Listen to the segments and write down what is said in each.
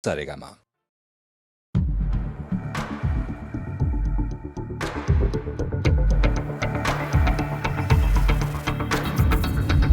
सारेगामा।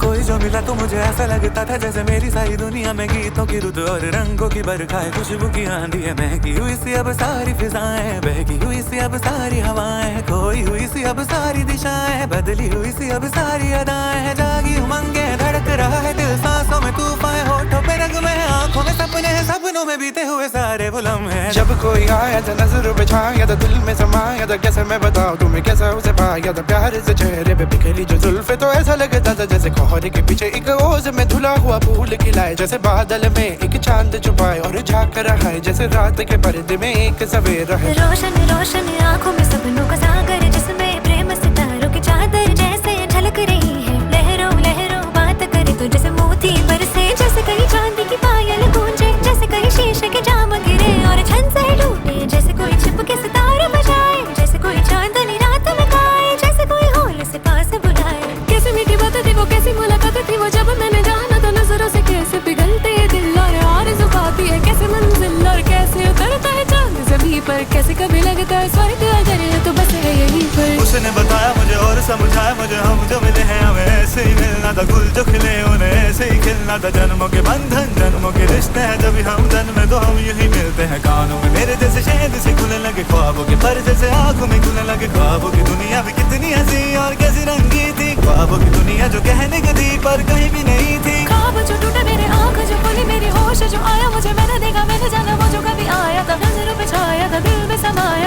कोई जो मिला तो मुझे ऐसा लगता था जैसे मेरी सारी दुनिया में गीतों की रुत और रंगों की बरखा है, खुशबू की आंधी है, महकी हुई सी अब सारी फिजाएं, बहकी हुई सी अब सारी हवाएं, खोई हुई सी अब सारी दिशाएं, बदली हुई सी अब सारी अदाएं हैं, जागी उमंगे धड़क रहा है दिल, सांसों में तूफान, होठों पे रंग में, आंखों में सपने हैं, सपनों में बीते हुए सारे वो लम्हे। जब कोई आया था नजरों पे छाया था, दिल में समाया था, कैसे मैं बताऊं तुम्हें कैसा उसे पाया था, प्यार से चेहरे पे बिखरी जो जुल्फे, तो ऐसा लगता था जैसे कोहरे के पीछे एक ओस में धुला हुआ फूल खिलाए, जैसे बादल में एक चांद छुपाए और झांक रहा है, जैसे रात के पर्दे में एक सवेरा है। रोशन रोशन आंखों में सपनों का सागर, जिसमें प्रेम सितारों की चादर जैसे झलक रही है, लहरों लहरों बात करे तो जैसे मोती बरसे, जैसे कहीं चांदी की पायल गूंजे, जैसे कहीं शीशे के जाम गिरे और छन से टूटे, जैसे कोई छिप के सितारे बजाए, जैसे कोई चांदनी रात में गाए, जैसे कोई होल से पास बुलाए। कैसी मीठी बात थी वो, कैसी मुलाकात थी वो, जब मैंने जाना तो नजरों से कैसे पिघलते दिल और आरज़ू पाती है, कैसे मंजिल और कैसे उतरता है चांद ज़मीं पर, कैसे कभी लगता है स्वर्ग अगर है तो बस है यहीं पर। उसने बताया मुझे और समझाया मुझे, हम जो मिले हैं हमें ऐसे ही मिलना था, गुल जो खिले उन्हें ऐसे ही खिलना था, जन्मों के बंधन जन्मों के रिश्ते हैं, जब हम जन्म में तो हम यूं ही मिलते हैं, कानों में मेरे जैसे शहद से खुलने लगे ख्वाबों के पर, जैसे आंखों में खुलने लगे ख्वाबों की दुनिया भी कितनी हंसी और कैसी रंगी थी, ख्वाबों की दुनिया जो कहने की थी पर कहीं भी नहीं थी। ख्वाब जो टूटा मेरे आँख जो खुली मेरी होश जो आया, मुझे मैंने देखा मैंने जाना वो जो कभी आया था, नजरों पे छाया था दिल में समाया